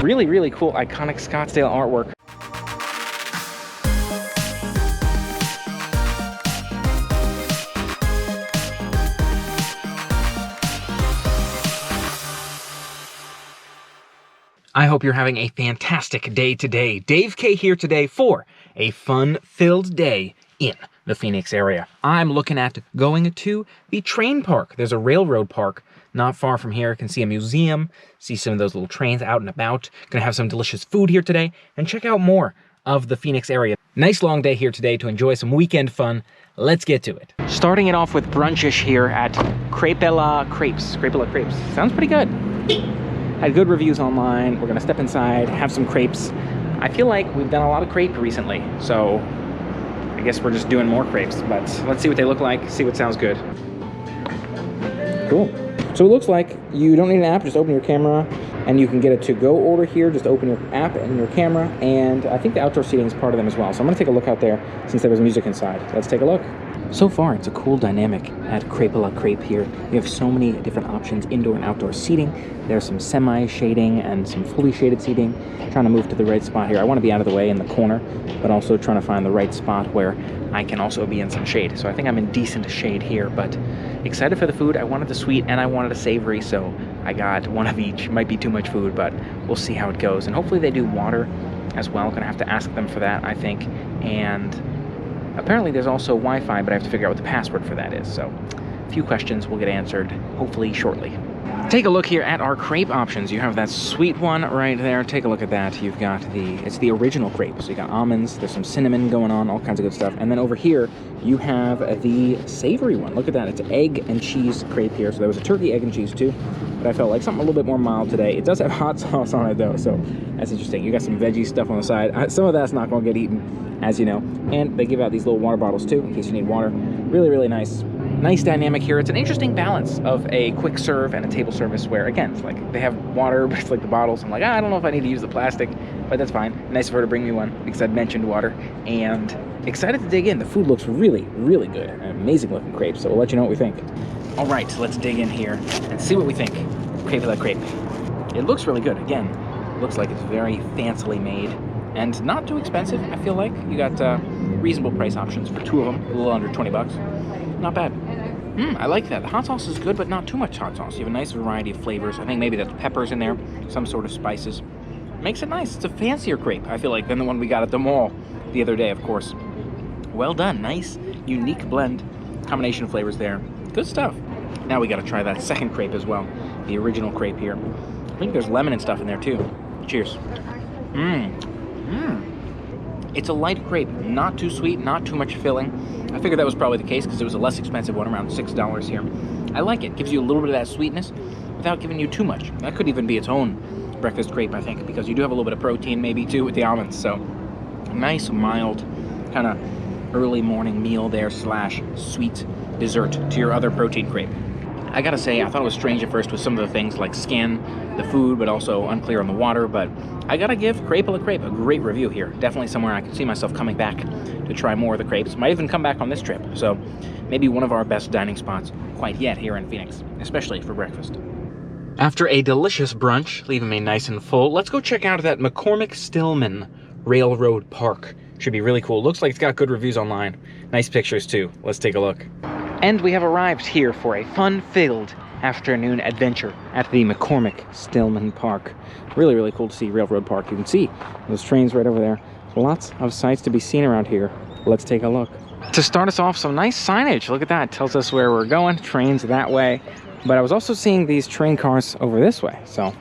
really, really cool, iconic Scottsdale artwork. I hope you're having a fantastic day today. Dave K here today for a fun-filled day in the Phoenix area. I'm looking at going to the train park. There's a railroad park not far from here. You can see a museum, see some of those little trains out and about. Gonna have some delicious food here today and check out more of the Phoenix area. Nice long day here today to enjoy some weekend fun. Let's get to it. Starting it off with brunchish here at Crepella Crepes. Crepella Crepes. Sounds pretty good. Had good reviews online. We're gonna step inside, have some crepes. I feel like we've done a lot of crepe recently, so I guess we're just doing more crepes, but let's see what they look like, see what sounds good. Cool. So it looks like you don't need an app, just open your camera, and you can get a to-go order here. Just open your app and your camera, and I think the outdoor seating is part of them as well. So I'm gonna take a look out there since there was music inside. Let's take a look. So far, it's a cool dynamic at Crepella Crepe here. You have so many different options, indoor and outdoor seating. There's some semi-shading and some fully shaded seating. Trying to move to the right spot here. I want to be out of the way in the corner, but also trying to find the right spot where I can also be in some shade. So I think I'm in decent shade here, but excited for the food. I wanted the sweet and I wanted a savory, so I got one of each. Might be too much food, but we'll see how it goes. And hopefully they do water as well. Gonna have to ask them for that, I think. And apparently there's also Wi-Fi, but I have to figure out what the password for that is. So a few questions will get answered hopefully shortly. Take a look here at our crepe options. You have that sweet one right there. Take a look at that. You've got it's the original crepe. So you got almonds, there's some cinnamon going on, all kinds of good stuff. And then over here, you have the savory one. Look at that, it's egg and cheese crepe here. So there was a turkey, egg, and cheese too, but I felt like something a little bit more mild today. It does have hot sauce on it though, so that's interesting. You got some veggie stuff on the side. Some of that's not gonna get eaten, as you know. And they give out these little water bottles too, in case you need water. Really, really nice. Nice dynamic here. It's an interesting balance of a quick serve and a table service where, again, it's like they have water, but it's like the bottles. I'm like, I don't know if I need to use the plastic, but that's fine. Nice of her to bring me one because I'd mentioned water. And excited to dig in. The food looks really, really good. An amazing looking crepe, so we'll let you know what we think. All right, so let's dig in here and see what we think. Crepella Crepe. It looks really good. Again, looks like it's very fancily made and not too expensive, I feel like. You got reasonable price options for two of them, a little under 20 bucks. Not bad. I like that. The hot sauce is good, but not too much hot sauce. You have a nice variety of flavors. I think maybe there's peppers in there, some sort of spices. Makes it nice. It's a fancier crepe, I feel like, than the one we got at the mall the other day, of course. Well done. Nice, unique blend. Combination of flavors there. Good stuff. Now we got to try that second crepe as well. The original crepe here. I think there's lemon and stuff in there too. Cheers. It's a light crepe, not too sweet, not too much filling. I figured that was probably the case because it was a less expensive one, around $6 here. I like it. Gives you a little bit of that sweetness without giving you too much. That could even be its own breakfast crepe, I think, because you do have a little bit of protein maybe too with the almonds. So nice, mild, kind of early morning meal there slash sweet dessert to your other protein crepe. I gotta say, I thought it was strange at first with some of the things like skin, the food, but also unclear on the water, but I gotta give Crepella Crepe a great review here. Definitely somewhere I can see myself coming back to try more of the crepes. Might even come back on this trip, so maybe one of our best dining spots quite yet here in Phoenix, especially for breakfast. After a delicious brunch, leaving me nice and full, let's go check out that McCormick-Stillman Railroad Park. Should be really cool. Looks like it's got good reviews online. Nice pictures too. Let's take a look. And we have arrived here for a fun-filled afternoon adventure at the McCormick-Stillman Park. Really, really cool to see Railroad Park. You can see those trains right over there. Lots of sights to be seen around here. Let's take a look. To start us off, some nice signage. Look at that. It tells us where we're going. Trains that way. But I was also seeing these train cars over this way. So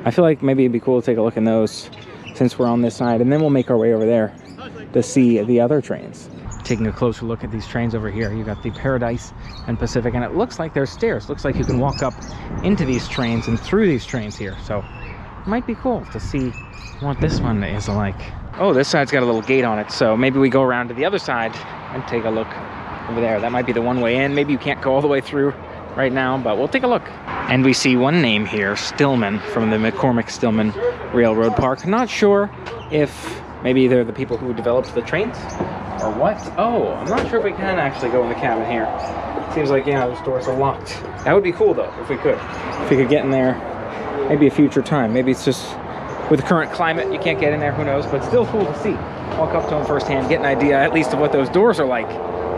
I feel like maybe it'd be cool to take a look in those since we're on this side. And then we'll make our way over there to see the other trains. Taking a closer look at these trains over here, you got the Paradise and Pacific, and it looks like there's stairs. Looks like you can walk up into these trains and through these trains here. So it might be cool to see what this one is like. Oh, this side's got a little gate on it, so maybe we go around to the other side and take a look over there. That might be the one way in. Maybe you can't go all the way through right now, but we'll take a look. And we see one name here, Stillman, from the McCormick-Stillman Railroad Park. Not sure if maybe they're the people who developed the trains or what. Oh, I'm not sure if we can actually go in the cabin here. Seems like, yeah, those doors are locked. That would be cool though, if we could. If we could get in there, maybe a future time. Maybe it's just with the current climate, you can't get in there, who knows, but still cool to see. Walk up to them firsthand, get an idea at least of what those doors are like.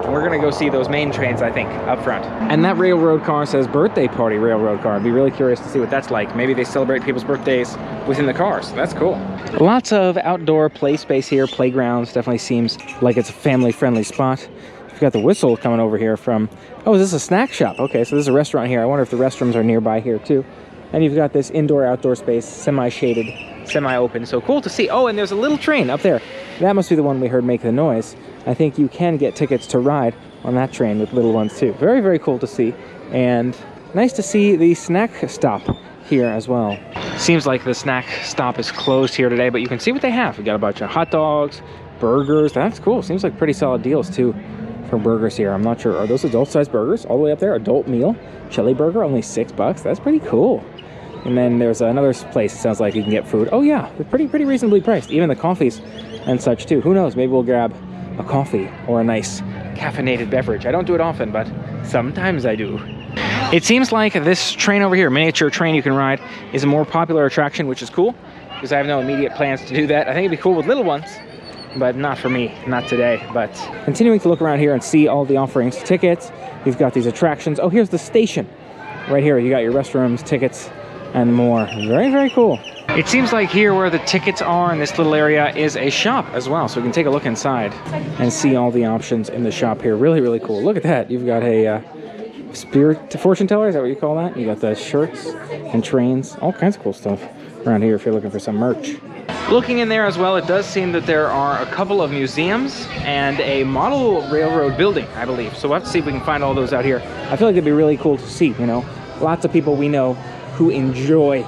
And we're gonna go see those main trains, I think, up front. And that railroad car says birthday party railroad car. I'd be really curious to see what that's like. Maybe they celebrate people's birthdays within the cars. That's cool. Lots of outdoor play space here, playgrounds. Definitely seems like it's a family-friendly spot. We've got the whistle coming over here from, oh, is this a snack shop? Okay, so there's a restaurant here. I wonder if the restrooms are nearby here too. And you've got this indoor-outdoor space, semi-shaded, semi-open, so cool to see. Oh, and there's a little train up there. That must be the one we heard make the noise. I think you can get tickets to ride on that train with little ones too. Very, very cool to see. And nice to see the snack stop here as well. Seems like the snack stop is closed here today, but you can see what they have. We got a bunch of hot dogs, burgers. That's cool. Seems like pretty solid deals too for burgers here. I'm not sure. Are those adult-sized burgers all the way up there? Adult meal, chili burger, only $6. That's pretty cool. And then there's another place, it sounds like you can get food. Oh yeah, they're pretty reasonably priced. Even the coffees and such too. Who knows, maybe we'll grab a coffee or a nice caffeinated beverage. I don't do it often, but sometimes I do. It seems like this train over here, miniature train you can ride, is a more popular attraction, which is cool, because I have no immediate plans to do that. I think it'd be cool with little ones, but not for me, not today. But continuing to look around here and see all the offerings. Tickets, you've got these attractions. Oh, here's the station. Right here, you got your restrooms, tickets, and more. Very, very cool. It seems like here where the tickets are in this little area is a shop as well. So we can take a look inside and see all the options in the shop here. Really, really cool. Look at that. You've got a spirit fortune teller. Is that what you call that? You got the shirts and trains. All kinds of cool stuff around here if you're looking for some merch. Looking in there as well, it does seem that there are a couple of museums and a model railroad building, I believe. So we'll have to see if we can find all those out here. I feel like it'd be really cool to see, you know. Lots of people we know who enjoy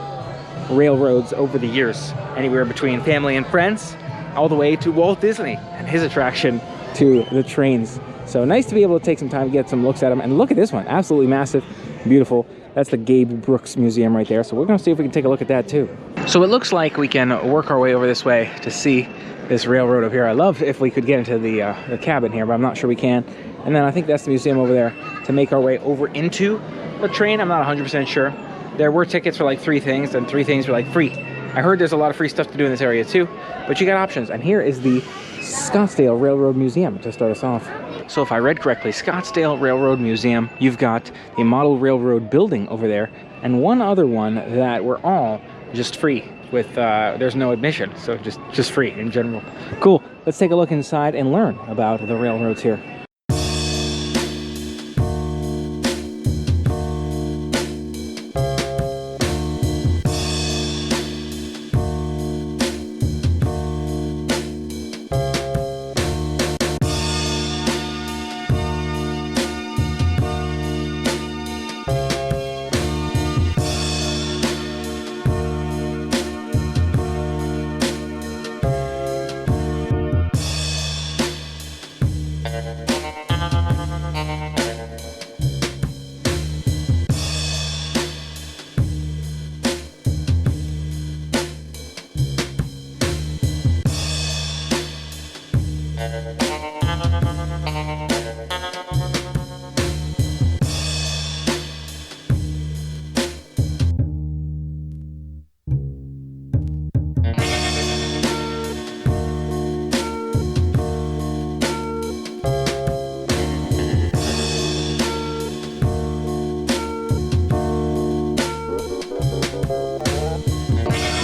railroads over the years, anywhere between family and friends all the way to Walt Disney and his attraction to the trains. So nice to be able to take some time to get some looks at them. And look at this one, absolutely massive, beautiful. That's the Gabe Brooks Museum right there. So we're gonna see if we can take a look at that too. So it looks like we can work our way over this way to see this railroad over here. I love if we could get into the cabin here, but I'm not sure we can. And then I think that's the museum over there to make our way over into the train. I'm not 100% sure. There were tickets for like 3 things, and 3 things were like free. I heard there's a lot of free stuff to do in this area too, but you got options. And here is the Scottsdale Railroad Museum to start us off. So if I read correctly, Scottsdale Railroad Museum, you've got the model railroad building over there, and one other one that were all just free with, there's no admission, so just free in general. Cool, let's take a look inside and learn about the railroads here.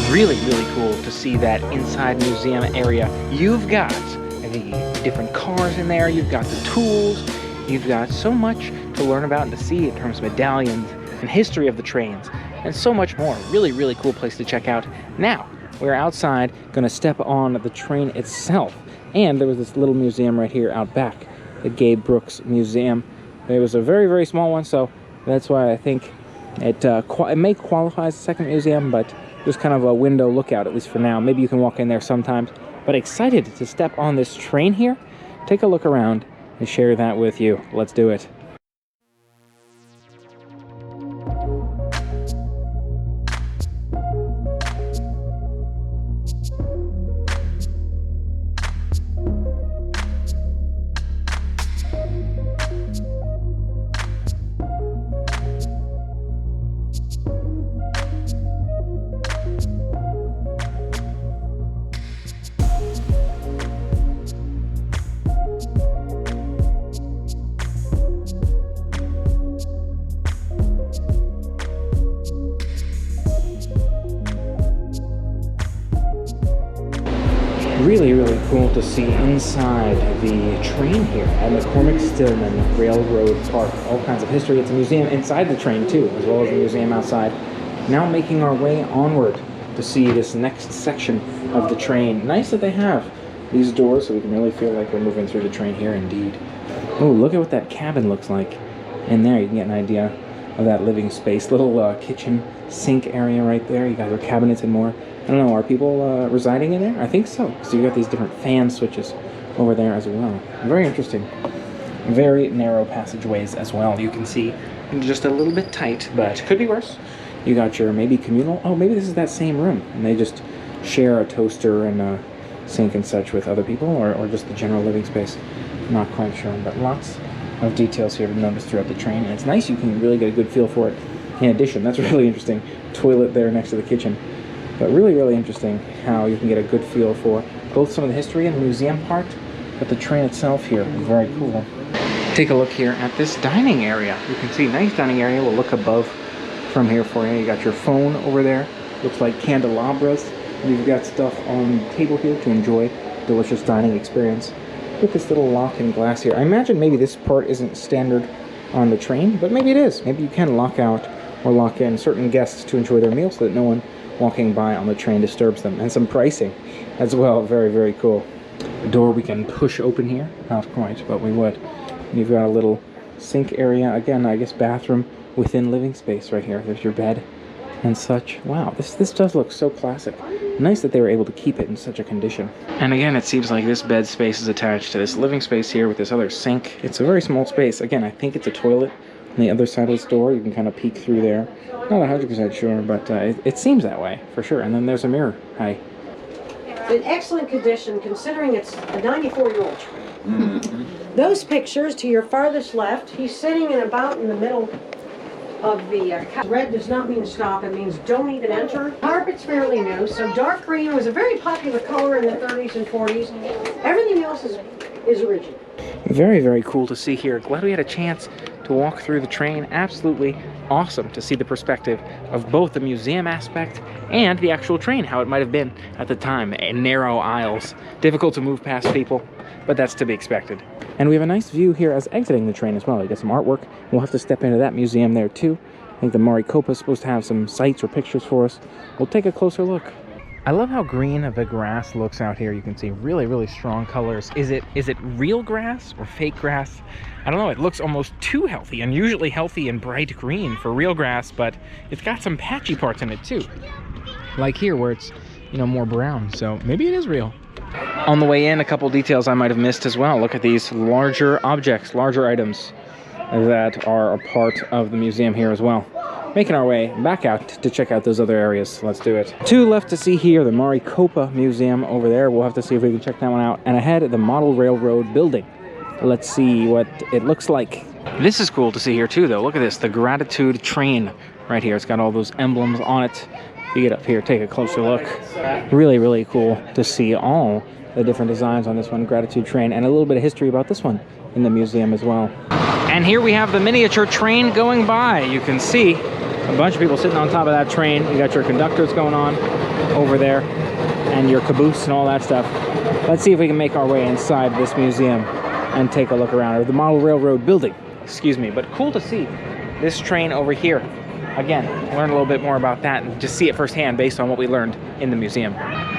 Really, really cool to see that inside museum area. You've got the different cars in there, you've got the tools, you've got so much to learn about and to see in terms of medallions and history of the trains, and so much more. Really, really cool place to check out. Now, we're outside, gonna step on the train itself. And there was this little museum right here out back, the Gabe Brooks Museum. It was a very, very small one, so that's why I think it may qualify as a second museum, but just kind of a window lookout, at least for now. Maybe you can walk in there sometimes. But excited to step on this train here, take a look around, and share that with you. Let's do it. Really, really cool to see inside the train here at McCormick-Stillman Railroad Park. All kinds of history. It's a museum inside the train too, as well as the museum outside. Now making our way onward to see this next section of the train. Nice that they have these doors so we can really feel like we're moving through the train here indeed. Oh, look at what that cabin looks like. In there you can get an idea of that living space. Little kitchen sink area right there. You got your cabinets and more. I don't know, are people residing in there? I think so. So you got these different fan switches over there as well. Very interesting. Very narrow passageways as well. You can see just a little bit tight, but could be worse. You got your maybe communal. Oh, maybe this is that same room, and they just share a toaster and a sink and such with other people, or just the general living space. I'm not quite sure, but lots of details here to notice throughout the train, and it's nice. You can really get a good feel for it. In addition, that's really interesting. Toilet there next to the kitchen. But really, really interesting how you can get a good feel for both some of the history and the museum part, but the train itself here is very cool. Take a look here at this dining area. You can see nice dining area. We'll look above from here for you. You got your phone over there. Looks like candelabras. You've got stuff on the table here to enjoy delicious dining experience with this little lock and glass here. I imagine maybe this part isn't standard on the train, but maybe it is. Maybe you can lock out or lock in certain guests to enjoy their meal so that no one walking by on the train disturbs them. And some pricing as well. Very, very cool. A door we can push open here. Not quite, but we would. And you've got a little sink area. Again, I guess bathroom within living space right here. There's your bed and such. Wow, this does look so classic. Nice that they were able to keep it in such a condition. And again, it seems like this bed space is attached to this living space here with this other sink. It's a very small space. Again, I think it's a toilet on the other side of this door. You can kind of peek through there. Not 100% sure, but it seems that way for sure. And then there's a mirror. Hi. It's in excellent condition considering it's a 94-year-old train. Those pictures to your farthest left, he's sitting in about in the middle of the red does not mean stop, it means don't even enter. Carpet's fairly new, so dark green was a very popular color in the 30s and 40s. Everything else is original. Very, very cool to see here. Glad we had a chance to walk through the train. Absolutely awesome to see the perspective of both the museum aspect and the actual train, how it might have been at the time. Narrow aisles, difficult to move past people, but that's to be expected. And we have a nice view here as exiting the train as well. You got some artwork. We'll have to step into that museum there too. I think the Maricopa is supposed to have some sights or pictures for us. We'll take a closer look. I love how green the grass looks out here. You can see really, really strong colors. Is it real grass or fake grass? I don't know. It looks almost too healthy, unusually healthy and bright green for real grass, but it's got some patchy parts in it too. Like here where it's, you know, more brown. So maybe it is real. On the way in, a couple details I might have missed as well. Look at these larger objects, larger items that are a part of the museum here as well. Making our way back out to check out those other areas. Let's do it. Two left to see here, the Maricopa Museum over there. We'll have to see if we can check that one out. And ahead, the Model Railroad Building. Let's see what it looks like. This is cool to see here too, though. Look at this, the Gratitude Train right here. It's got all those emblems on it. If you get up here, take a closer look. Really, really cool to see all the different designs on this one, Gratitude Train, and a little bit of history about this one in the museum as well. And here we have the miniature train going by. You can see a bunch of people sitting on top of that train. You got your conductors going on over there and your caboose and all that stuff. Let's see if we can make our way inside this museum and take a look around, or the Model Railroad Building, excuse me. But cool to see this train over here. Again, learn a little bit more about that and just see it firsthand based on what we learned in the museum.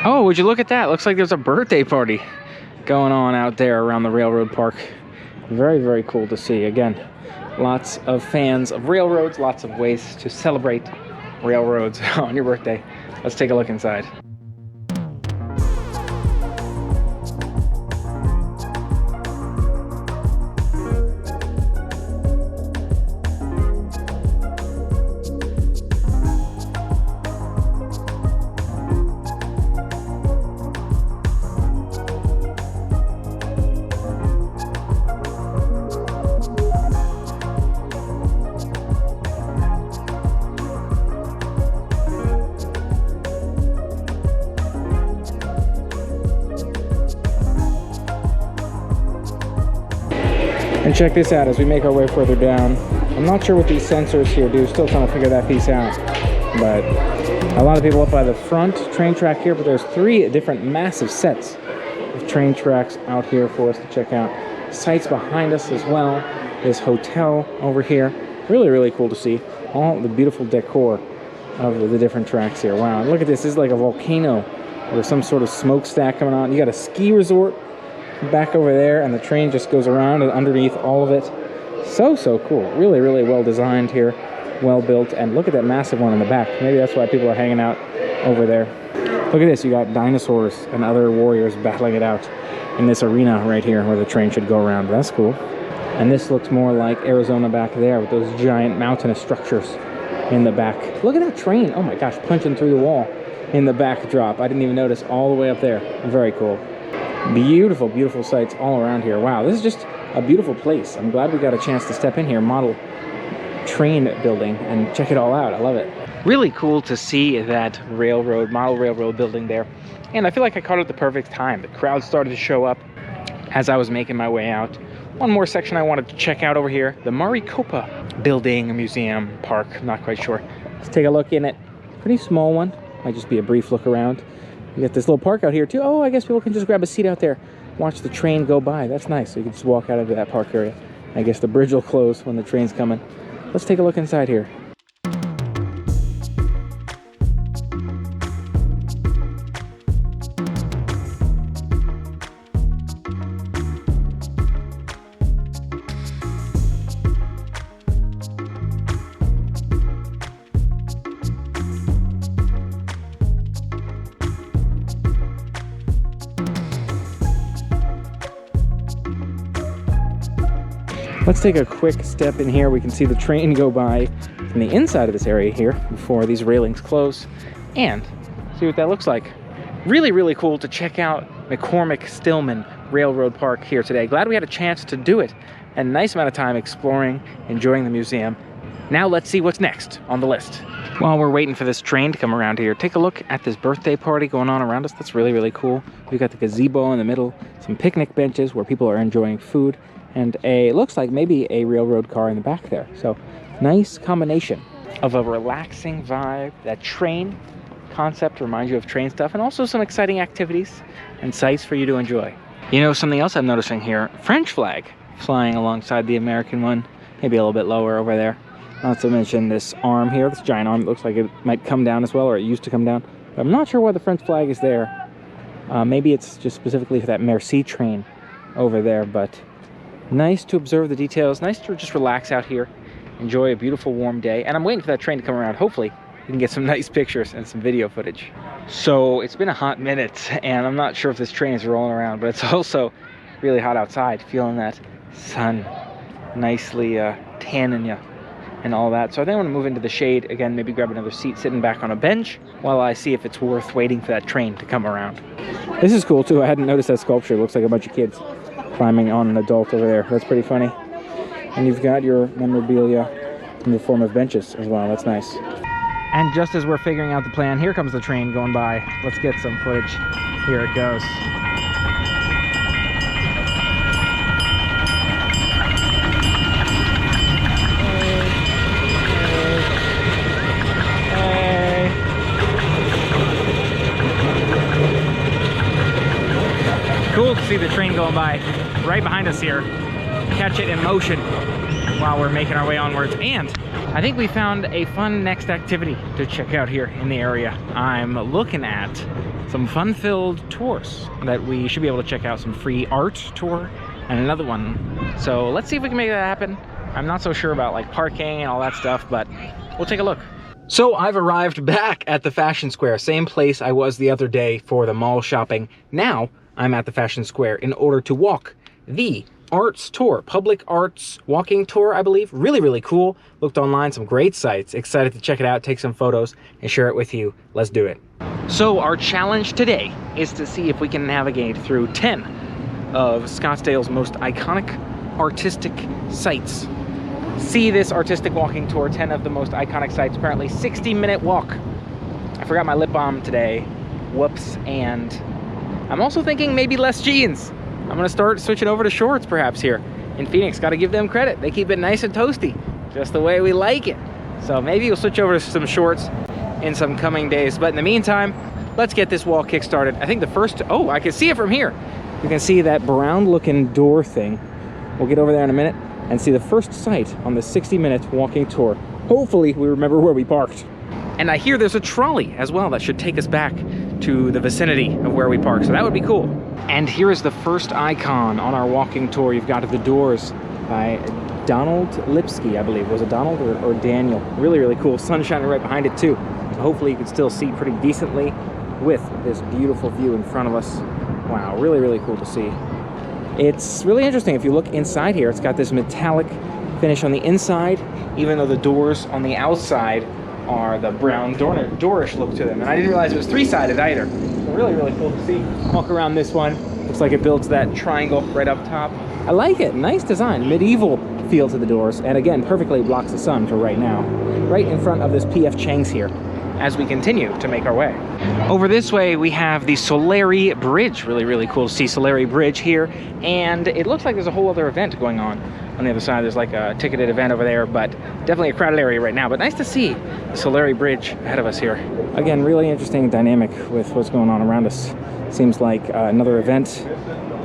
Oh, would you look at that? Looks like there's a birthday party going on out there around the railroad park. Very, very cool to see. Again, lots of fans of railroads, lots of ways to celebrate railroads on your birthday. Let's take a look inside. And check this out as we make our way further down. I'm not sure what these sensors here do, still trying to figure that piece out. But a lot of people up by the front train track here, but there's 3 different massive sets train tracks out here for us to check out. Sights behind us as well. This hotel over here. Really, really cool to see. All the beautiful decor of the different tracks here. Wow, look at this. This is like a volcano or some sort of smokestack coming on. You got a ski resort back over there, and the train just goes around and underneath all of it. So cool. Really, really well designed here. Well built. And look at that massive one in the back. Maybe that's why people are hanging out over there. Look at this. You got dinosaurs and other warriors battling it out in this arena right here where the train should go around. That's cool. And this looks more like Arizona back there with those giant mountainous structures in the back. Look at that train. Oh my gosh, punching through the wall in the backdrop. I didn't even notice all the way up there. Very cool. Beautiful, beautiful sights all around here. Wow, this is just a beautiful place. I'm glad we got a chance to step in here, model train building, and check it all out. I love it. Really cool to see that model railroad building there. And I feel like I caught it at the perfect time. The crowd started to show up as I was making my way out. One more section I wanted to check out over here, the Maricopa building, museum, park, I'm not quite sure. Let's take a look in it. Pretty small one. Might just be a brief look around. You got this little park out here too. Oh, I guess people can just grab a seat out there, watch the train go by. That's nice. So you can just walk out into that park area. I guess the bridge will close when the train's coming. Let's take a look inside here. Let's take a quick step in here. We can see the train go by from the inside of this area here before these railings close and see what that looks like. Really, really cool to check out McCormick-Stillman Railroad Park here today. Glad we had a chance to do it. A nice amount of time exploring, enjoying the museum. Now let's see what's next on the list. While we're waiting for this train to come around here, take a look at this birthday party going on around us. That's really, really cool. We've got the gazebo in the middle, some picnic benches where people are enjoying food, and looks like maybe a railroad car in the back there. So nice combination of a relaxing vibe. That train concept reminds you of train stuff, and also some exciting activities and sights for you to enjoy. You know, something else I'm noticing here, French flag flying alongside the American one, maybe a little bit lower over there. Not to mention this arm here, this giant arm. It looks like it might come down as well, or it used to come down. But I'm not sure why the French flag is there. Maybe it's just specifically for that Merci train over there, but nice to observe the details. Nice to just relax out here, enjoy a beautiful warm day. And I'm waiting for that train to come around. Hopefully we can get some nice pictures and some video footage. So it's been a hot minute, and I'm not sure if this train is rolling around, but it's also really hot outside. Feeling that sun nicely tanning you and all that. So I think I'm gonna move into the shade again, maybe grab another seat sitting back on a bench while I see if it's worth waiting for that train to come around. This is cool too. I hadn't noticed that sculpture. It looks like a bunch of kids climbing on an adult over there. That's pretty funny. And you've got your memorabilia in the form of benches as well. That's nice. And just as we're figuring out the plan, here comes the train going by. Let's get some footage. Here it goes. Cool to see the train going by right behind us here. Catch it in motion while we're making our way onwards. And I think we found a fun next activity to check out here in the area. I'm looking at some fun-filled tours that we should be able to check out. Some free art tour and another one. So let's see if we can make that happen. I'm not so sure about like parking and all that stuff, but we'll take a look. So I've arrived back at the Fashion Square, same place I was the other day for the mall shopping. Now I'm at the Fashion Square in order to walk the arts tour, public arts walking tour, I believe. Really, really cool. Looked online, some great sites. Excited to check it out, take some photos, and share it with you. Let's do it. So our challenge today is to see if we can navigate through 10 of Scottsdale's most iconic artistic sites. See this artistic walking tour, 10 of the most iconic sites, apparently 60-minute walk. I forgot my lip balm today. Whoops. And I'm also thinking maybe less jeans. I'm gonna start switching over to shorts perhaps here in Phoenix. Gotta give them credit. They keep it nice and toasty, just the way we like it. So maybe we'll switch over to some shorts in some coming days. But in the meantime, let's get this wall kick-started. I think the first, oh, I can see it from here. You can see that brown looking door thing. We'll get over there in a minute and see the first sight on the 60-minute walking tour. Hopefully we remember where we parked. And I hear there's a trolley as well that should take us back to the vicinity of where we parked, so that would be cool. And here is the first icon on our walking tour. You've got The Doors by Donald Lipsky, I believe. Was it Donald or Daniel? Really, really cool. Sun shining right behind it too. So hopefully you can still see pretty decently with this beautiful view in front of us. Wow, really, really cool to see. It's really interesting. If you look inside here, it's got this metallic finish on the inside, even though the doors on the outside are the brown doorish look to them. And I didn't realize it was three-sided either. So really, really cool to see. Walk around this one. Looks like it builds that triangle right up top. I like it. Nice design. Medieval feel to the doors. And again, perfectly blocks the sun for right now. Right in front of this P.F. Chang's here as we continue to make our way. Over this way, we have the Solari Bridge. Really, really cool to see Solari Bridge here. And it looks like there's a whole other event going on the other side. There's like a ticketed event over there, but definitely a crowded area right now. But nice to see the Solari Bridge ahead of us here. Again, really interesting dynamic with what's going on around us. Seems like another event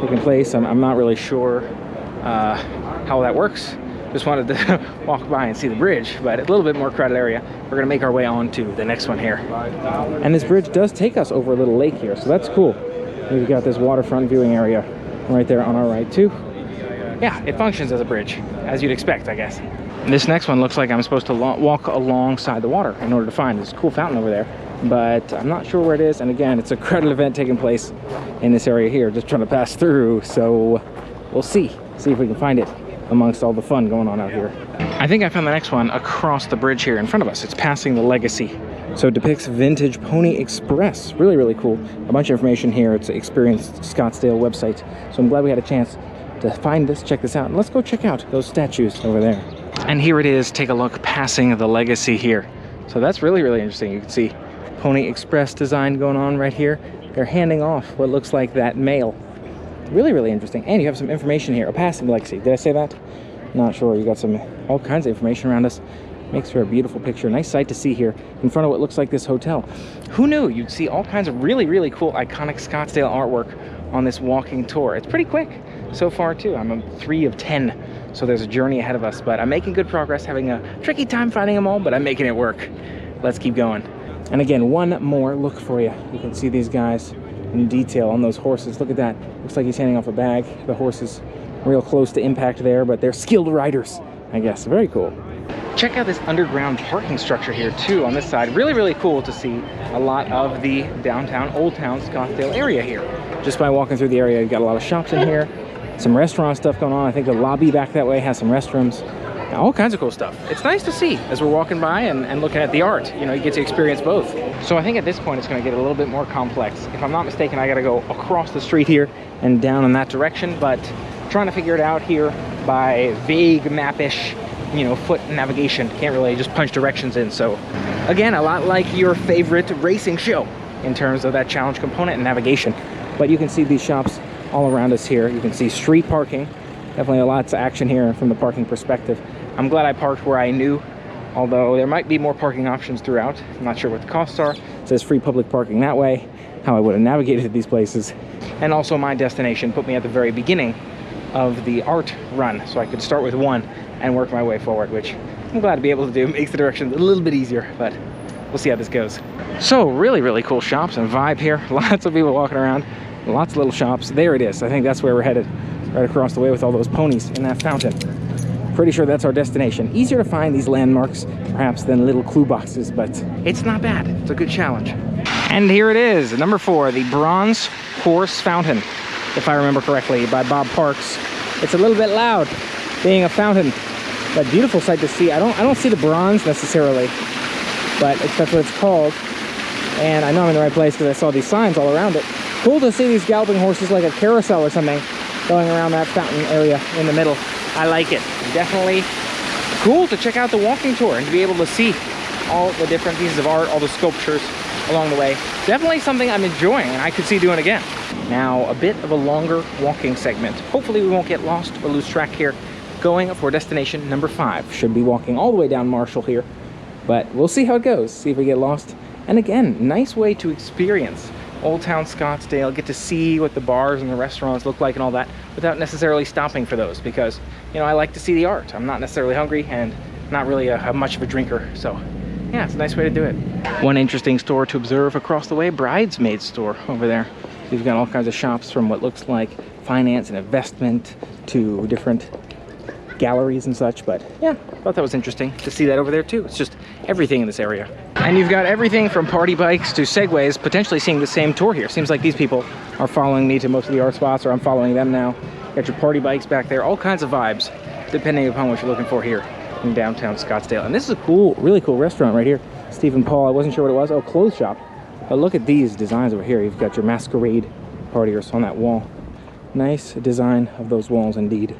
taking place. I'm not really sure how that works. Just wanted to walk by and see the bridge, but a little bit more crowded area. We're gonna make our way on to the next one here. And this bridge does take us over a little lake here, so that's cool. We've got this waterfront viewing area right there on our right too. Yeah, it functions as a bridge, as you'd expect, I guess. And this next one looks like I'm supposed to walk alongside the water in order to find this cool fountain over there, but I'm not sure where it is. And again, it's a crowded event taking place in this area here, just trying to pass through, so we'll see if we can find it amongst all the fun going on out here. I think I found the next one across the bridge here in front of us. It's passing the Legacy. So it depicts vintage Pony Express. Really, really cool. A bunch of information here. It's an experienced Scottsdale website. So I'm glad we had a chance to find this, check this out. And let's go check out those statues over there. And here it is. Take a look, passing the Legacy here. So that's really, really interesting. You can see Pony Express design going on right here. They're handing off what looks like that mail. Really, really interesting. And you have some information here. A passing Legacy. Did I say that? Not sure. You got all kinds of information around us. Makes for a beautiful picture. Nice sight to see here in front of what looks like this hotel. Who knew you'd see all kinds of really, really cool, iconic Scottsdale artwork on this walking tour. It's pretty quick so far too. I'm 3 of 10, so there's a journey ahead of us, but I'm making good progress, having a tricky time finding them all, but I'm making it work. Let's keep going. And again, one more look for you. You can see these guys in detail on those horses. Look at that. Looks like he's handing off a bag. The horse is real close to impact there, but they're skilled riders, I guess. Very cool. Check out this underground parking structure here too on this side. Really, really cool to see a lot of the downtown, Old Town Scottsdale area here. Just by walking through the area, you've got a lot of shops in here, some restaurant stuff going on. I think the lobby back that way has some restrooms. All kinds of cool stuff. It's nice to see as we're walking by and looking at the art. You know, you get to experience both. So I think at this point it's going to get a little bit more complex. If I'm not mistaken, I got to go across the street here and down in that direction, but trying to figure it out here by vague map-ish, you know, foot navigation. Can't really just punch directions in. So again, a lot like your favorite racing show in terms of that challenge component and navigation. But you can see these shops all around us here. You can see street parking. Definitely a lot of action here from the parking perspective. I'm glad I parked where I knew, although there might be more parking options throughout. I'm not sure what the costs are. It says free public parking that way, how I would have navigated these places. And also my destination put me at the very beginning of the art run, so I could start with one and work my way forward, which I'm glad to be able to do. Makes the directions a little bit easier, but we'll see how this goes. So really, really cool shops and vibe here. Lots of people walking around, lots of little shops. There it is. I think that's where we're headed, right across the way with all those ponies in that fountain. Pretty sure that's our destination. Easier to find these landmarks, perhaps, than little clue boxes, but it's not bad. It's a good challenge. And here it is, number 4, the Bronze Horse Fountain, if I remember correctly, by Bob Parks. It's a little bit loud, being a fountain, but beautiful sight to see. I don't see the bronze necessarily, but that's what it's called. And I know I'm in the right place because I saw these signs all around it. Cool to see these galloping horses like a carousel or something going around that fountain area in the middle. I like it. Definitely cool to check out the walking tour and to be able to see all the different pieces of art, all the sculptures along the way. Definitely something I'm enjoying and I could see doing again. Now, a bit of a longer walking segment. Hopefully we won't get lost or lose track here. Going for destination number 5. Should be walking all the way down Marshall here, but we'll see how it goes. See if we get lost. And again, nice way to experience Old Town Scottsdale, get to see what the bars and the restaurants look like and all that without necessarily stopping for those, because, you know, I like to see the art. I'm not necessarily hungry and not really much of a drinker, so yeah, it's a nice way to do it. One interesting store to observe across the way, Bridesmaid store over there. You've got all kinds of shops from what looks like finance and investment to different galleries and such, but yeah, thought that was interesting to see that over there too. It's just everything in this area. And you've got everything from party bikes to segways, potentially seeing the same tour here. Seems like these people are following me to most of the art spots, or I'm following them now. Got your party bikes back there, all kinds of vibes, depending upon what you're looking for here in downtown Scottsdale. And this is a cool, really cool restaurant right here. Steve and Paul, I wasn't sure what it was. Oh, clothes shop. But look at these designs over here. You've got your masquerade partiers on that wall. Nice design of those walls indeed.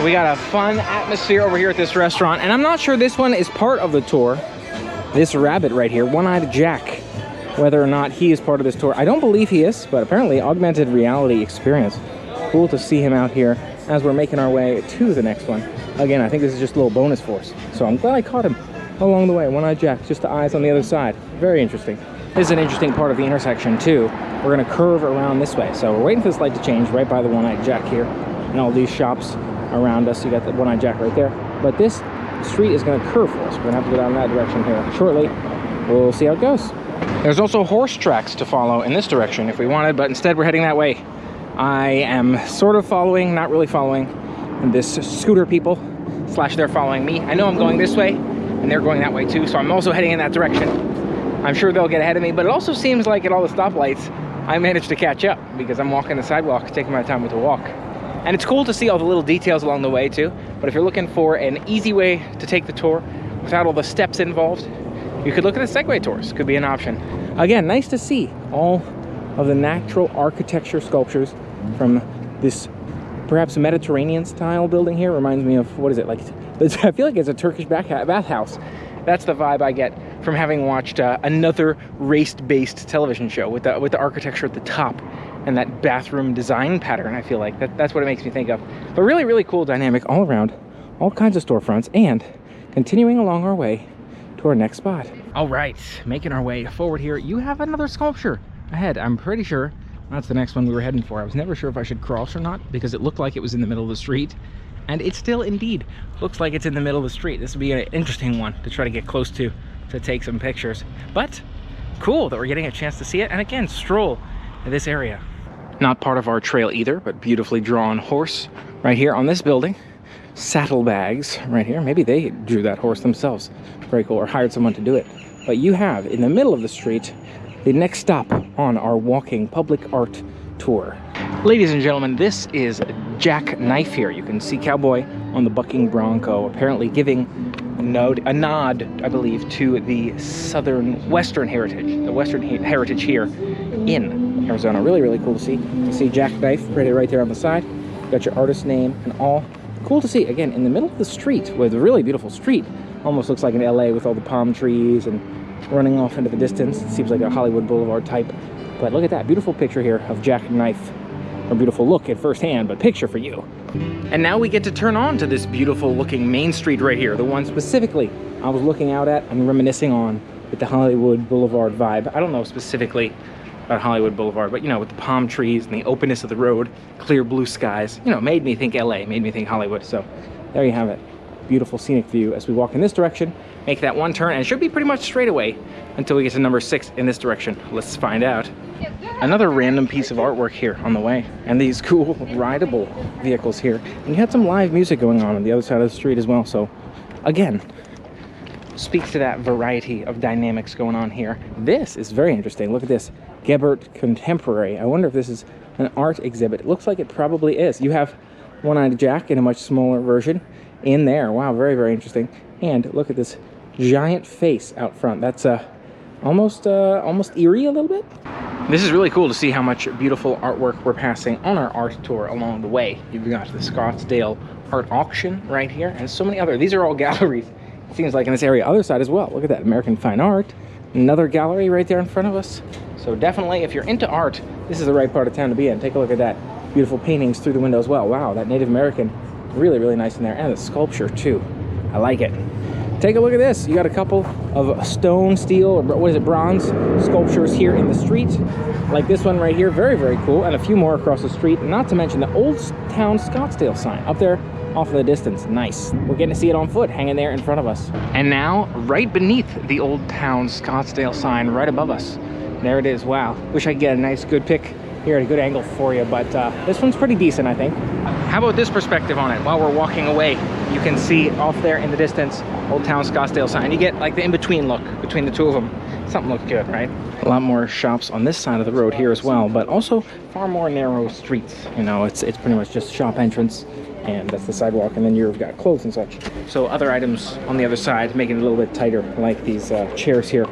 We got a fun atmosphere over here at this restaurant, and I'm not sure this one is part of the tour. This rabbit right here, One-Eyed Jack, whether or not he is part of this tour. I don't believe he is, but apparently augmented reality experience. Cool to see him out here as we're making our way to the next one. Again, I think this is just a little bonus for us, so I'm glad I caught him along the way. One-Eyed Jack, just the eyes on the other side. Very interesting. This is an interesting part of the intersection too. We're gonna curve around this way, so we're waiting for this light to change right by the One-Eyed Jack here, and all these shops around us. You got the One-Eyed Jack right there, but this street is going to curve for us. We're going to have to go down that direction here shortly. We'll see how it goes. There's also horse tracks to follow in this direction if we wanted, but instead we're heading that way. I am sort of following, not really following, this scooter people, / they're following me. I know I'm going this way, and they're going that way too, so I'm also heading in that direction. I'm sure they'll get ahead of me, but it also seems like at all the stoplights, I managed to catch up because I'm walking the sidewalk, taking my time with the walk. And it's cool to see all the little details along the way too. But if you're looking for an easy way to take the tour without all the steps involved, you could look at the Segway tours. Could be an option. Again, nice to see all of the natural architecture sculptures from this perhaps Mediterranean style building here. Reminds me of, what is it, like, I feel like it's a Turkish bathhouse. That's the vibe I get from having watched another race-based television show with the architecture at the top and that bathroom design pattern. I feel like that's what it makes me think of. But really, really cool dynamic all around, all kinds of storefronts, and continuing along our way to our next spot. All right, making our way forward here. You have another sculpture ahead. I'm pretty sure that's the next one we were heading for. I was never sure if I should cross or not because it looked like it was in the middle of the street, and it still indeed looks like it's in the middle of the street. This would be an interesting one to try to get close to take some pictures. But cool that we're getting a chance to see it, and again, stroll in this area. Not part of our trail either, but beautifully drawn horse right here on this building. Saddlebags right here. Maybe they drew that horse themselves. Very cool, or hired someone to do it. But you have, in the middle of the street, the next stop on our walking public art tour. Ladies and gentlemen, this is Jack Knife here. You can see Cowboy on the bucking bronco, apparently giving a nod, I believe, to the western heritage here in Arizona. Really, really cool to see. You see Jack Knife right there on the side. Got your artist name and all. Cool to see, again, in the middle of the street, with a really beautiful street. Almost looks like in LA with all the palm trees and running off into the distance. It seems like a Hollywood Boulevard type. But look at that beautiful picture here of Jack Knife. A beautiful look at first hand, but picture for you. And now we get to turn on to this beautiful looking main street right here, the one specifically I was looking out at and reminiscing on with the Hollywood Boulevard vibe. I don't know specifically about Hollywood Boulevard, but you know, with the palm trees and the openness of the road, clear blue skies, you know, made me think LA, made me think Hollywood. So there you have it. Beautiful scenic view as we walk in this direction, make that one turn, and it should be pretty much straight away until we get to number 6 in this direction. Let's find out. Another random piece of artwork here on the way, and these cool rideable vehicles here. And you had some live music going on the other side of the street as well. So again, speaks to that variety of dynamics going on here. This is very interesting. Look at this, Gebert Contemporary. I wonder if this is an art exhibit. It looks like it probably is. You have One-Eyed Jack in a much smaller version in there. Wow, very, very interesting. And look at this giant face out front. That's almost eerie a little bit. This is really cool to see how much beautiful artwork we're passing on our art tour along the way. You've got the Scottsdale art auction right here, and so many other. These are all galleries, it seems like, in this area. Other side as well. Look at that, American Fine Art. Another gallery right there in front of us. So definitely, if you're into art, this is the right part of town to be in. Take a look at that. Beautiful paintings through the window as well. Wow, that Native American, really, really nice in there. And the sculpture too. I like it. take a look at this. You got a couple of stone, steel, or what is it, bronze sculptures here in the street. Like this one right here, very, very cool. And a few more across the street. Not to mention the Old Town Scottsdale sign up there off in the distance. Nice. We're getting to see it on foot, hanging there in front of us. And now, right beneath the Old Town Scottsdale sign, right above us. There it is. Wow. Wish I could get a nice, good pic here at a good angle for you, but this one's pretty decent, I think. How about this perspective on it? While we're walking away, you can see off there in the distance, Old Town Scottsdale sign. You get like the in-between look between the two of them. Something looks good, right? A lot more shops on this side of the road here as well, but also far more narrow streets. You know, it's pretty much just shop entrance, and that's the sidewalk, and then you've got clothes and such. So other items on the other side, making it a little bit tighter, like these chairs here.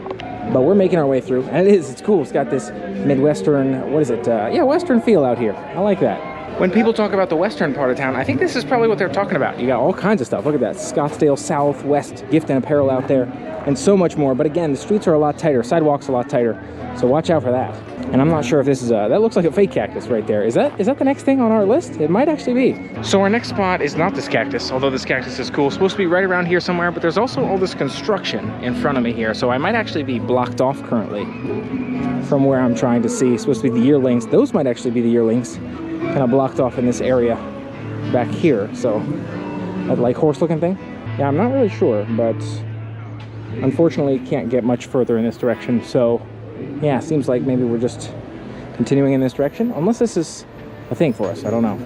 But we're making our way through, and it's cool. It's got this Midwestern, what is it? Yeah, Western feel out here. I like that. When people talk about the western part of town, I think this is probably what they're talking about. You got all kinds of stuff. Look at that, Scottsdale Southwest gift and apparel out there, and so much more. But again, the streets are a lot tighter, sidewalks a lot tighter, so watch out for that. And I'm not sure if this is that looks like a fake cactus right there. Is that the next thing on our list? It might actually be. So our next spot is not this cactus, although this cactus is cool. It's supposed to be right around here somewhere, but there's also all this construction in front of me here, so I might actually be blocked off currently from where I'm trying to see. It's supposed to be the yearlings. Those might actually be the yearlings, kind of blocked off in this area back here. So that like horse looking thing, yeah, I'm not really sure, but unfortunately can't get much further in this direction. So yeah, seems like maybe we're just continuing in this direction, unless this is a thing for us. I don't know.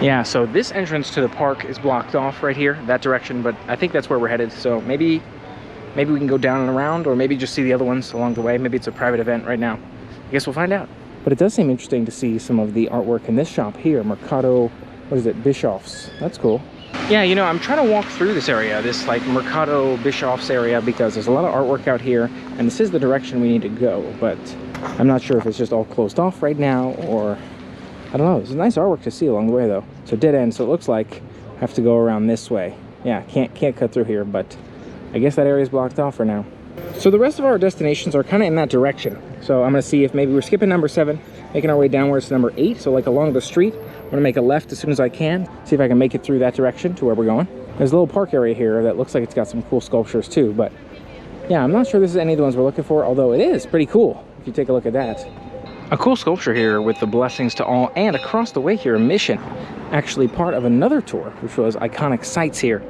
Yeah, so this entrance to the park is blocked off right here, that direction, but I think that's where we're headed. So maybe we can go down and around, or maybe just see the other ones along the way. Maybe it's a private event right now. I guess we'll find out. But it does seem interesting to see some of the artwork in this shop here, Mercado, what is it, Bischoff's. That's cool. Yeah, you know, I'm trying to walk through this area, this like Mercado Bischoff's area, because there's a lot of artwork out here, and this is the direction we need to go, but I'm not sure if it's just all closed off right now, or I don't know. There's nice artwork to see along the way though. So dead end, so it looks like I have to go around this way. Yeah, can't cut through here, but I guess that area is blocked off for now. So the rest of our destinations are kind of in that direction. So I'm gonna see if maybe we're skipping number 7, making our way downwards to number 8, so like along the street. I'm gonna make a left as soon as I can, see if I can make it through that direction to where we're going. There's a little park area here that looks like it's got some cool sculptures too, but yeah, I'm not sure this is any of the ones we're looking for, although it is pretty cool if you take a look at that. A cool sculpture here with the blessings to all, and across the way here, a mission, actually part of another tour, which was iconic sites here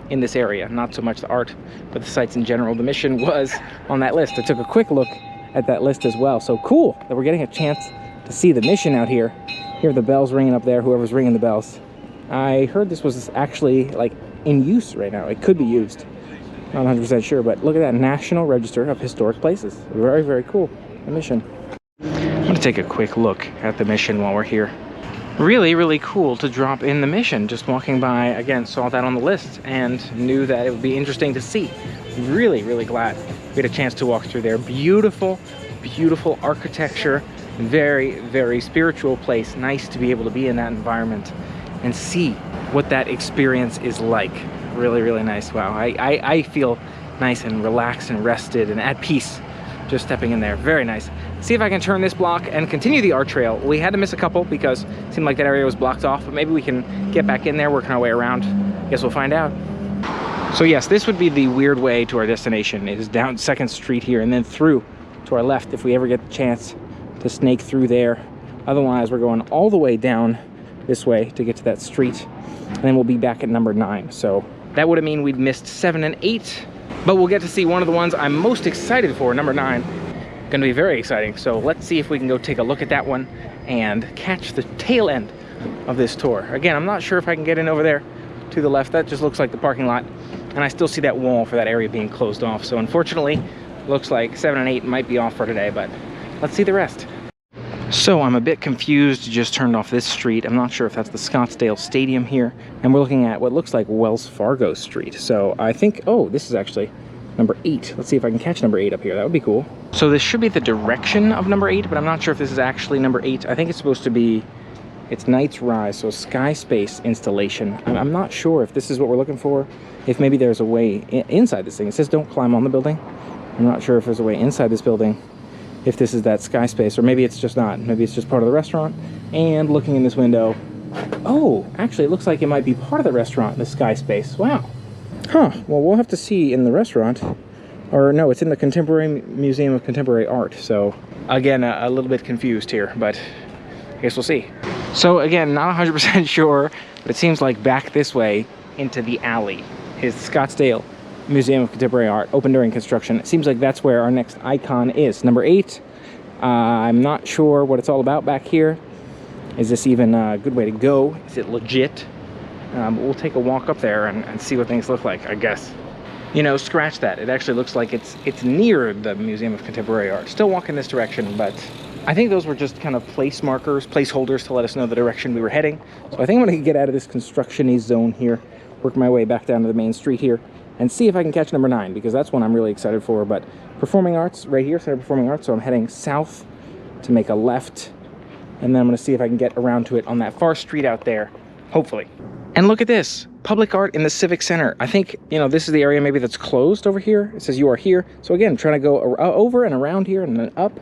in this area. Not so much the art, but the sites in general. The mission was on that list. I took a quick look at that list as well. So cool that we're getting a chance to see the mission out here. Hear the bells ringing up there, whoever's ringing the bells. I heard this was actually like in use right now. It could be used. Not 100% sure, but look at that, National Register of Historic Places. Very, very cool, the mission. I'm gonna take a quick look at the mission while we're here. Really, really cool to drop in the mission. Just walking by, again, saw that on the list and knew that it would be interesting to see. Really, really glad we had a chance to walk through there. Beautiful, beautiful architecture. Very, very spiritual place. Nice to be able to be in that environment and see what that experience is like. Really, really nice. Wow, I feel nice and relaxed and rested and at peace just stepping in there. Very nice. See if I can turn this block and continue the art trail. We had to miss a couple because it seemed like that area was blocked off, but maybe we can get back in there, working our way around. Guess we'll find out. So yes, this would be the weird way to our destination. It is down 2nd Street here and then through to our left if we ever get the chance to snake through there. Otherwise, we're going all the way down this way to get to that street, and then we'll be back at number 9. So that would have mean we'd missed 7 and 8, but we'll get to see one of the ones I'm most excited for, number 9. Gonna be very exciting. So let's see if we can go take a look at that one and catch the tail end of this tour. Again, I'm not sure if I can get in over there to the left. That just looks like the parking lot, and I still see that wall for that area being closed off. So unfortunately, looks like 7 and 8 might be off for today, but let's see the rest. So I'm a bit confused, just turned off this street. I'm not sure if that's the Scottsdale Stadium here, and we're looking at what looks like Wells Fargo Street. So I think, oh, this is actually number 8. Let's see if I can catch number 8 up here. That would be cool. So this should be the direction of number 8, but I'm not sure if this is actually number 8. I think it's supposed to be, it's Night's Rise, so Sky Space installation. I'm not sure if this is what we're looking for, if maybe there's a way inside this thing. It says don't climb on the building. I'm not sure if there's a way inside this building, if this is that Sky Space, or maybe it's just not. Maybe it's just part of the restaurant. And looking in this window, oh, actually it looks like it might be part of the restaurant, the Sky Space. Wow. Huh, well, we'll have to see in the restaurant. Or no, it's in the Contemporary Museum of Contemporary Art. So again, a little bit confused here, but I guess we'll see. So again, not 100% sure, but it seems like back this way into the alley is Scottsdale Museum of Contemporary Art, open during construction. It seems like that's where our next icon is. Number 8. I'm not sure what it's all about back here. Is this even a good way to go? Is it legit? But we'll take a walk up there and see what things look like, I guess. You know, scratch that. It actually looks like it's near the Museum of Contemporary Art. Still walking this direction, but I think those were just kind of place markers, placeholders to let us know the direction we were heading. So I think I'm gonna get out of this construction-y zone here, work my way back down to the main street here, and see if I can catch number 9, because that's one I'm really excited for. But Performing Arts, right here, Center Performing Arts, so I'm heading south to make a left, and then I'm gonna see if I can get around to it on that far street out there, hopefully. And look at this, public art in the Civic Center. I think, you know, this is the area maybe that's closed over here. It says you are here. So again, trying to go over and around here and then up.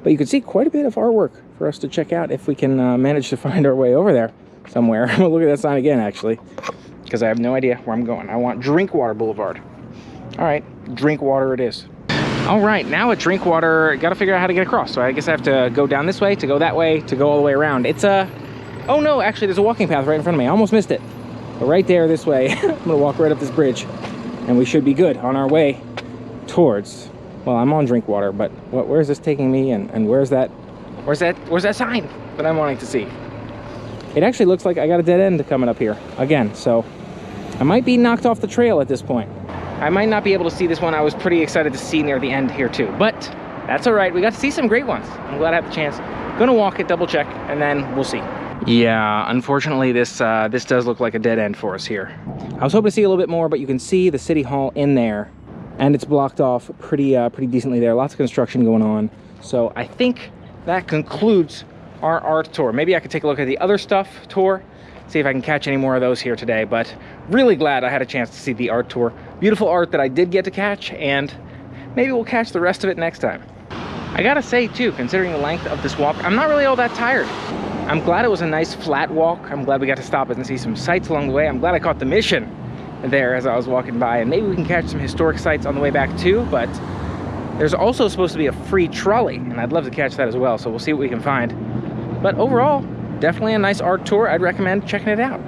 But you can see quite a bit of artwork for us to check out if we can manage to find our way over there somewhere. I'm gonna look at that sign again, actually, because I have no idea where I'm going. I want Drinkwater Boulevard. All right, Drinkwater it is. All right, now at Drinkwater, gotta figure out how to get across. So I guess I have to go down this way, to go that way, to go all the way around. It's a, oh no, actually there's a walking path right in front of me. I almost missed it. But right there this way, I'm gonna walk right up this bridge and we should be good on our way towards, well, I'm on Drinkwater, but where's this taking me and where's that sign that I'm wanting to see? It actually looks like I got a dead end coming up here again, so I might be knocked off the trail at this point. I might not be able to see this one I was pretty excited to see near the end here too, but that's all right. We got to see some great ones. I'm glad I have the chance. Gonna walk it, double check, and then we'll see. Yeah, unfortunately this does look like a dead end for us here. I was hoping to see a little bit more, but you can see the City Hall in there, and it's blocked off pretty decently there. Lots of construction going on. So I think that concludes our art tour. Maybe I could take a look at the other stuff tour, see if I can catch any more of those here today, but really glad I had a chance to see the art tour. Beautiful art that I did get to catch, and maybe we'll catch the rest of it next time. I gotta say too, considering the length of this walk, I'm not really all that tired. I'm glad it was a nice flat walk. I'm glad we got to stop and see some sights along the way. I'm glad I caught the Mission there as I was walking by, and maybe we can catch some historic sights on the way back too, but there's also supposed to be a free trolley, and I'd love to catch that as well, so we'll see what we can find. But overall, definitely a nice art tour. I'd recommend checking it out.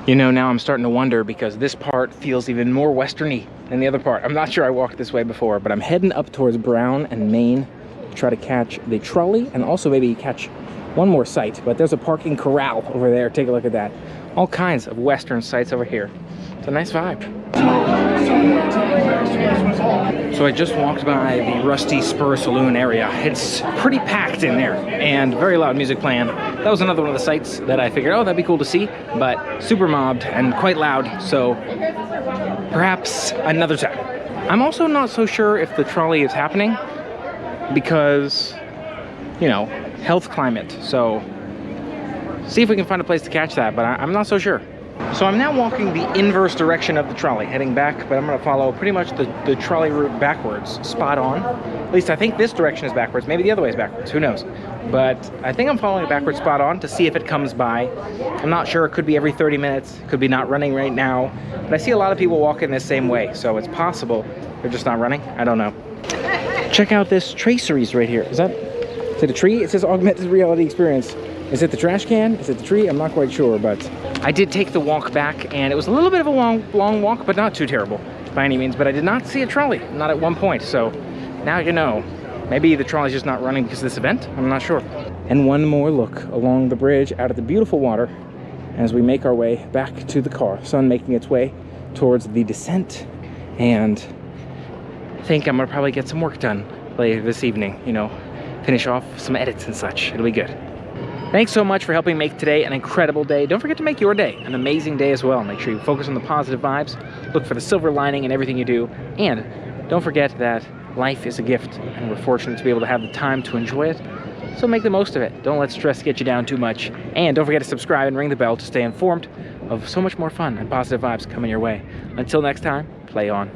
You know, now I'm starting to wonder, because this part feels even more westerny than the other part. I'm not sure I walked this way before, but I'm heading up towards Brown and Main to try to catch the trolley and also maybe catch one more sight. But there's a parking corral over there. Take a look at that. All kinds of western sights over here. It's a nice vibe. So I just walked by the Rusty Spur Saloon area. It's pretty packed in there and very loud music playing. That was another one of the sights that I figured, oh, that'd be cool to see, but super mobbed and quite loud, so perhaps another time. I'm also not so sure if the trolley is happening because, you know, health climate, so see if we can find a place to catch that, but I'm not so sure. So I'm now walking the inverse direction of the trolley, heading back, but I'm going to follow pretty much the trolley route backwards, spot on. At least I think this direction is backwards, maybe the other way is backwards, who knows. But I think I'm following it backwards spot on to see if it comes by. I'm not sure, it could be every 30 minutes, could be not running right now, but I see a lot of people walking this same way, so it's possible they're just not running, I don't know. Check out this traceries right here. Is it a tree? It says augmented reality experience. Is it the trash can? Is it the tree? I'm not quite sure, but I did take the walk back, and it was a little bit of a long walk, but not too terrible by any means. But I did not see a trolley, not at one point. So now you know. Maybe the trolley's just not running because of this event. I'm not sure. And one more look along the bridge out at the beautiful water as we make our way back to the car. Sun making its way towards the descent, and I think I'm gonna probably get some work done later this evening. You know, finish off some edits and such. It'll be good. Thanks so much for helping make today an incredible day. Don't forget to make your day an amazing day as well. Make sure you focus on the positive vibes, look for the silver lining in everything you do, and don't forget that life is a gift, and we're fortunate to be able to have the time to enjoy it. So make the most of it. Don't let stress get you down too much. And don't forget to subscribe and ring the bell to stay informed of so much more fun and positive vibes coming your way. Until next time, play on.